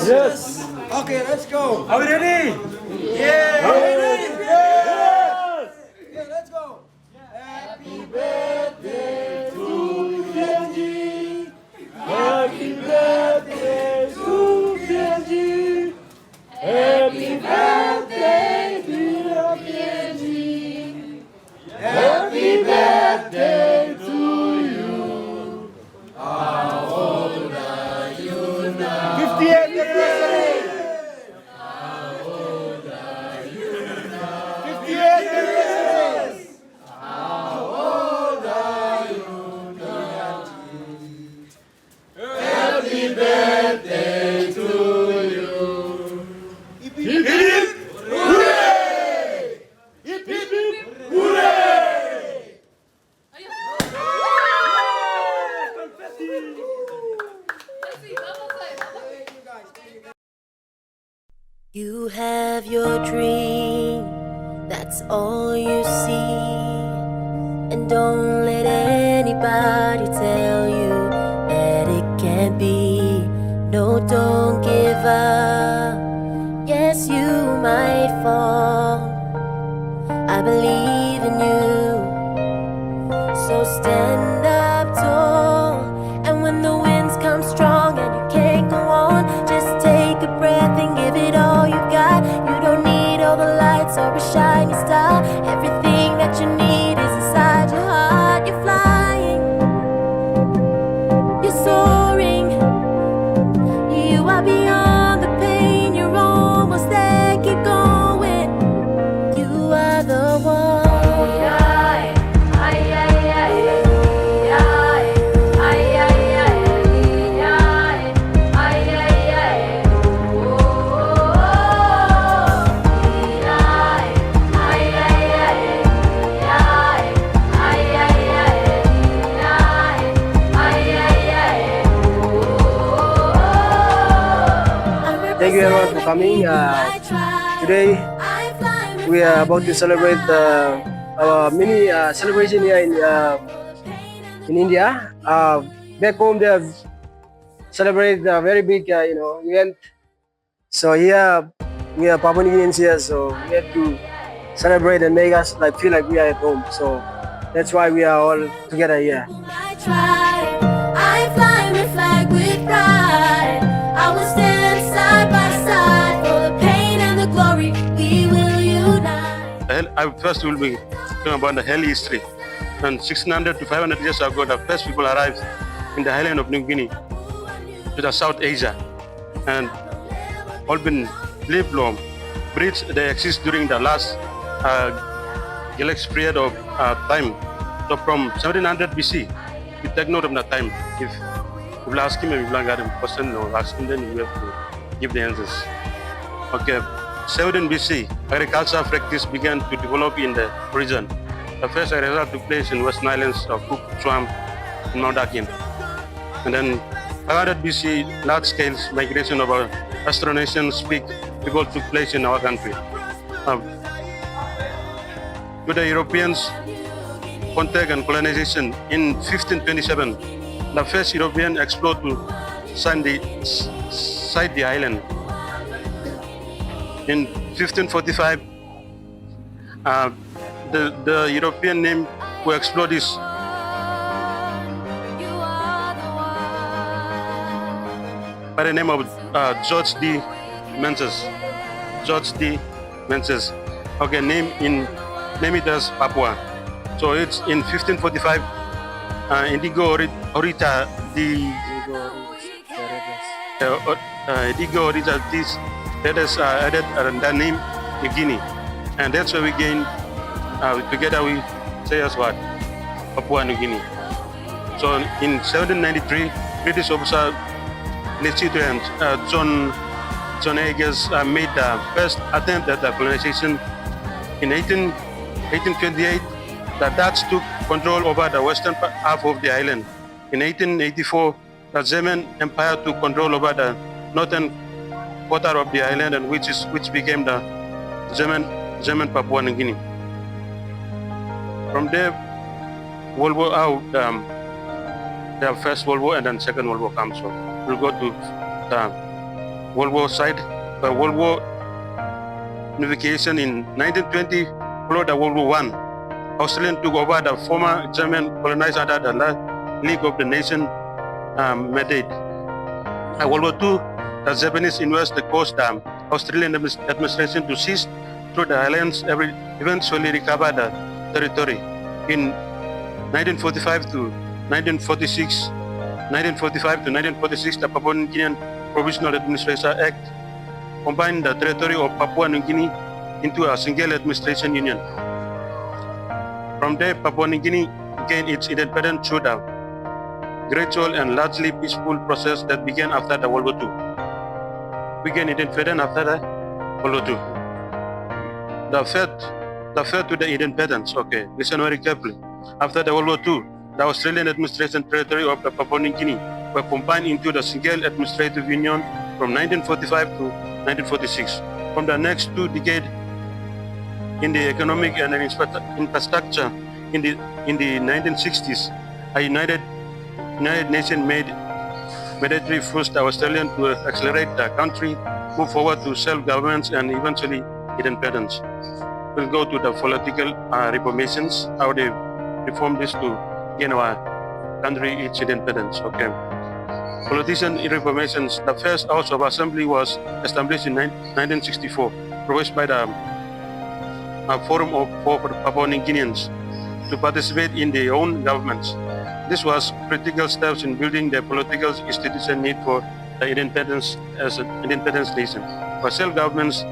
Yes. Okay, let's go. Are we ready? Yeah. Are we ready? Yes. Yeah, let's go. Happy birthday to Kenji. Happy birthday to Kenji. Happy birthday dear Kenji. Happy birthday to you. How old are you now? 58th birthday. How old are you now? 58th birthday. How old are you now? Happy birthday to you. Hip hip hip hooray! Hip hip hip hooray! You have your dream, that's all you see. And don't let anybody tell you that it can't be. No, don't give up. Yes, you might fall. I believe in you. So stand up tall. And when the winds come strong and you can't go on, just take a breath and give it all you got. You don't need all the lights or a shining star. Everything that you need is inside your heart. You're flying, you're soaring. You are beyond the pain, you're almost there. Keep going, you are the one. Thank you everyone for coming. Today we are about to celebrate our mini celebration here in India. Back home they have celebrated a very big event. So here we are Papua New Guineans here, so we have to celebrate and make us feel like we are at home. So that's why we are all together here. I fly my flag with pride. I will stand side by side for the pain and the glory. We will unite. I first will be talking about the Hell history. And 1600 to 500 years ago, the first people arrived in the island of New Guinea to the South Asia, and all been lived long. Breeds they exist during the last galaxy period of time. So from 1700 BC, we take note of that time. If you will ask him and you will get a question or ask him, then you have to give the answers. Okay, 17 BC, agricultural practice began to develop in the region. The first agriculture took place in Western Islands of Cook, Swamp, and Mount Akin. And then 500 BC, large-scale migration of our Austronesian people took place in our country. To the Europeans, contact and colonization in 1527, the first European explored to sight the island. In 1545, the European name who explored this by the name of George D. Menzies. George D. Menzies. Okay, name it as Papua. So it's in 1545. Indigo Orita this that is added the name New Guinea, and that's where we gain together we say as what Papua New Guinea. So in 1793, British officer Lieutenant John Eggers made the first attempt at the colonization. In 1828, the Dutch took control over the western half of the island. In 1884, the German Empire took control over the northern quarter of the island, and which became the German Papua New Guinea. From there, World War out, the First World War and then Second World War comes. So we'll go to World War side, World War unification in 1920, followed the World War One. Australia took over the former German colonized under the League of the Nations mandate. World War II, the Japanese invaded the coast. The Australian administration to cease through the alliance eventually recovered the territory. In 1945 to 1946, the Papua New Guinean Provisional Administration Act combined the territory of Papua New Guinea into a single administration union. From there, Papua New Guinea gained its independence through the gradual and largely peaceful process that began after the World War II. We gained independence after the World War II. The threat to the independence, okay, listen very carefully. After the World War II, the Australian administration territory of the Papua New Guinea were combined into the single administrative union from 1945 to 1946. From the next 2 decades, in the economic and infrastructure, in the 1960s, a United Nations made mandatory forced Australian to accelerate the country, move forward to self-governance and eventually independence. We'll go to the political reformations, how they reformed this to gain our country its independence. Okay. Politician reformations. The first House of Assembly was established in 1964, proposed by the Forum for Papua New Guineans to participate in their own governments. This was critical steps in building the political institution need for the independence as an independence nation. But self-governments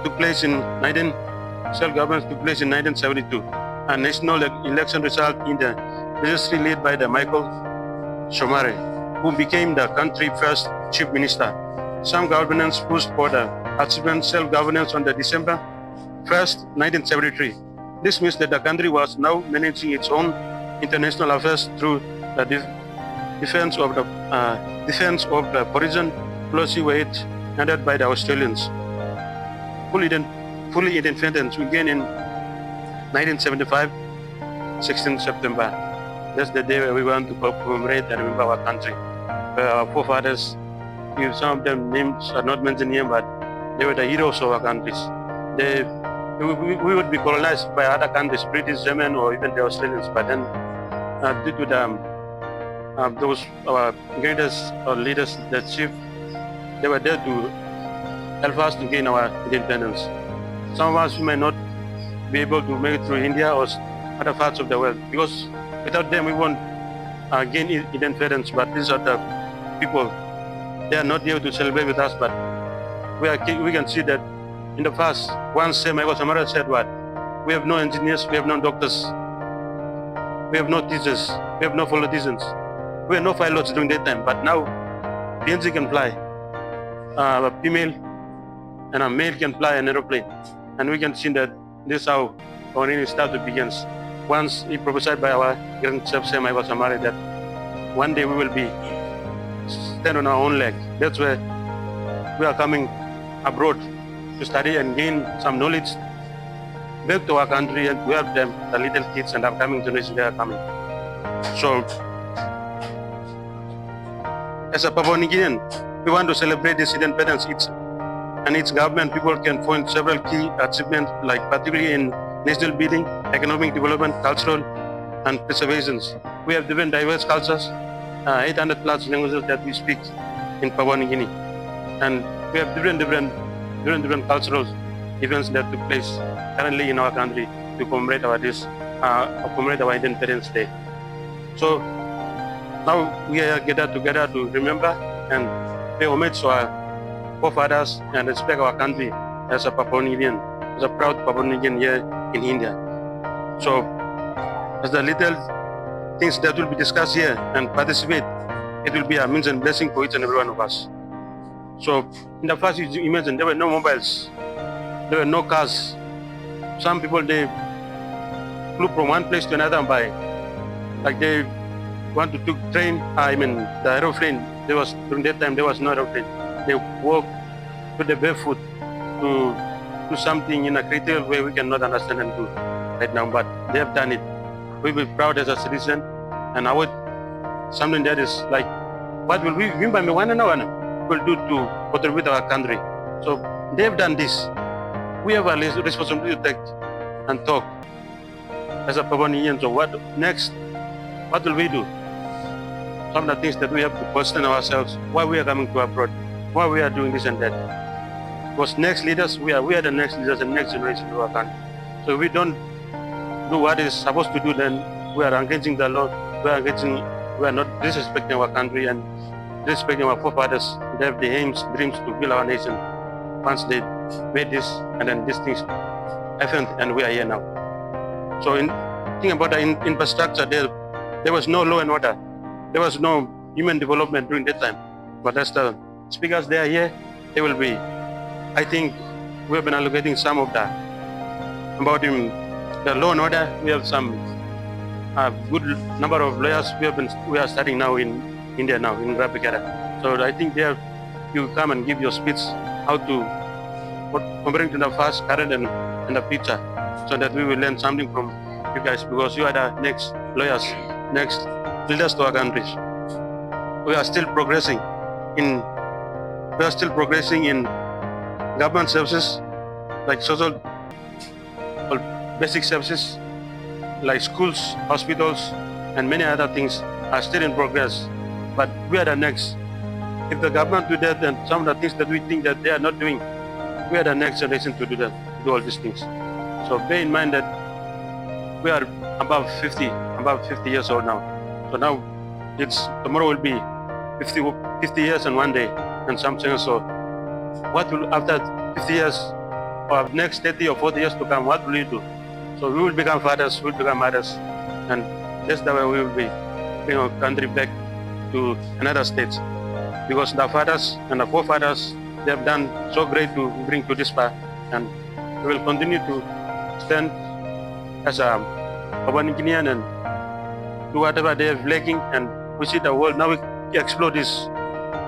took place in 1972. A national election result in the ministry led by the Michael Somare, who became the country's first chief minister. Some governments pushed for the achievement self-governance on the December 1st, 1973. This means that the country was now managing its own international affairs through the defense of the foreign policy weight handed by the Australians. Fully independence began in 1975, 16 September. That's the day where we want to commemorate and remember our country. Our forefathers, some of them names are not mentioned here, but they were the heroes of our countries. We would be colonized by other countries, British, German, or even the Australians. But then, due to those our greatest leaders, the chief, they were there to help us to gain our independence. Some of us may not be able to make it through India or other parts of the world, because without them we won't gain independence. But these are the people. They are not here to celebrate with us, but we can see that in the past, once Michael Samara said what? We have no engineers, we have no doctors, we have no teachers, we have no politicians, we have no pilots during that time. But now, PNG can fly, a female and a male can fly an aeroplane. And we can see that this is how our nation started begins. Once he prophesied by our grand chef Michael Samara that one day we will be stand on our own leg. That's where we are coming abroad to study and gain some knowledge back to our country and to help them, the little kids and upcoming generation they are coming. So, as a Papua New Guinean, we want to celebrate this independence. And its government, people can point several key achievements, like particularly in national building, economic development, cultural, and preservation. We have different diverse cultures, 800 plus languages that we speak in Papua New Guinea, and we have different cultural events that took place currently in our country to commemorate our Independence Day. So now we are gathered together to remember and pay homage to our forefathers and respect our country as a Papua New Guinean, as a proud Papua New Guinean here in India. So, as the little things that will be discussed here and participate, it will be a means and blessing for each and every one of us. So, in the past, you imagine there were no mobiles, there were no cars. Some people, they flew from one place to another by, like they want to take train, the aeroplane. During that time, there was no aeroplane. They walk with the barefoot to do something in a critical way we cannot understand and do right now, but they have done it. We will be proud as a citizen, and I would something that is like, what will we mean by me one and one? people do to contribute our country. So they've done this. We have a responsibility to take and talk as a Papuan. So what next? What will we do? Some of the things that we have to question ourselves, why we are coming to abroad, why we are doing this and that. Because next leaders, we are the next leaders and next generation of our country. So if we don't do what is supposed to do, then we are engaging the law, we are not disrespecting our country and disrespecting our forefathers. They have the aims, dreams to build our nation. Once they made this, and then these things happened, and we are here now. So in thinking about the infrastructure, there was no law and order. There was no human development during that time. But as the speakers, they are here, they will be. I think we have been allocating some of that. About the law and order, we have some good number of lawyers. We are studying now in India now, in Rapikara. So I think there you come and give your speech how to comparing to the past, current and the future, so that we will learn something from you guys, because you are the next lawyers, next leaders to our countries. We are still progressing in government services like social or basic services like schools, hospitals, and many other things are still in progress. But we are the next. If the government do that, then some of the things that we think that they are not doing, we are the next generation to do that, do all these things. So bear in mind that we are above 50 years old now. So now tomorrow will be 50 years and one day and something. So what will, after 50 years or next 30 or 40 years to come, what will we do? So we will become fathers, we will become mothers, and that's the way we will be bring our country back to another stage. Because the fathers and the forefathers, they have done so great to bring to this far, and we will continue to stand as a Papuan Guinean and do whatever they have lacking, and we see the world now. We explore this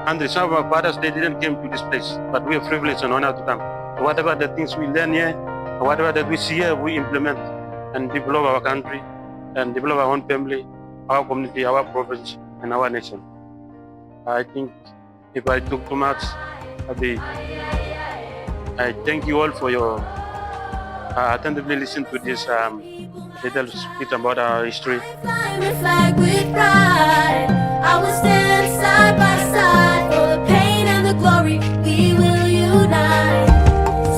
country. Some of our fathers, they didn't come to this place, but we are privileged and honored to come. So whatever the things we learn here, or whatever that we see here, we implement and develop our country and develop our own family, our community, our province, and our nation. I think if I took too much, I thank you all for your attentively listen to this little speech about our history. I will stand side by side for the pain and the glory. We will unite.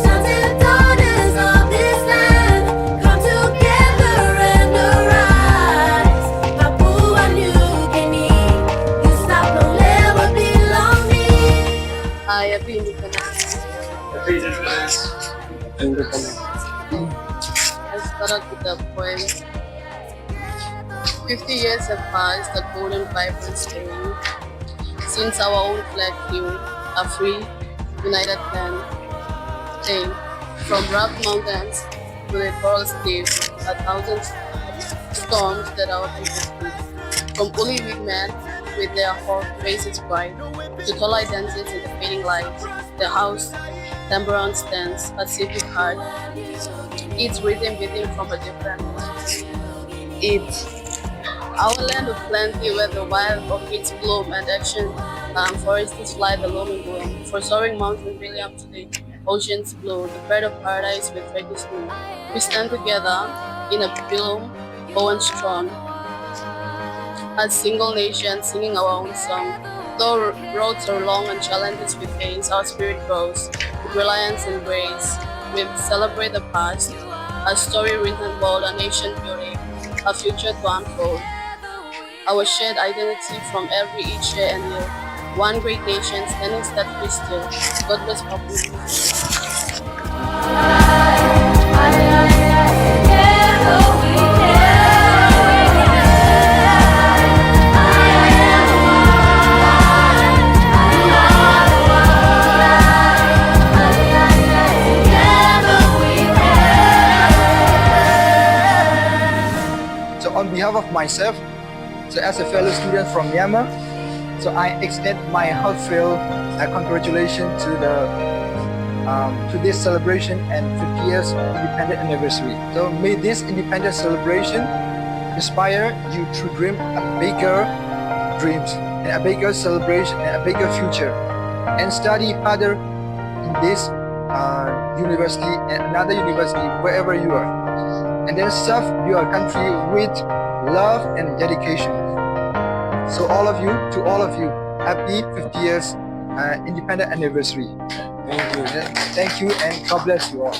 Sons and daughters of this land, come together and arise. Papua New Guinea, you stop, no never belong me. Happy independence. Let's start with the poem. 50 years have passed, that bold and vibrant staying, since our own flag flew, a free, united land. They, from rough mountains to the coral steep, 1,000 storms that our people flee. From woolly big men with their hawk faces bright, to tall dances in the fading light, the house, tambourine stands, Pacific heart, each rhythm beating from a different it. Our land of plenty, where the wild orchids bloom and action forests fly the looming bloom. For soaring mountains brilliant today, oceans blue, the bird of paradise with ready snow. We stand together in a pillow, bow and strong, as single nation singing our own song. Though roads are long and challenges we face, our spirit grows with reliance and grace. We celebrate the past, a story written bold, a nation beauty, a future to unfold. Our shared identity from every each year and year. One great nation standing steadfastly still. God bless Papua. So on behalf of myself, so as a fellow student from Myanmar, so I extend my heartfelt congratulations to this celebration and 50 years independent anniversary. So may this independence celebration inspire you to dream a bigger dreams and a bigger celebration and a bigger future. and study further in this university and another university, wherever you are. And then serve your country with love and dedication. So to all of you, happy 50 years independent anniversary. Thank you and God bless you all.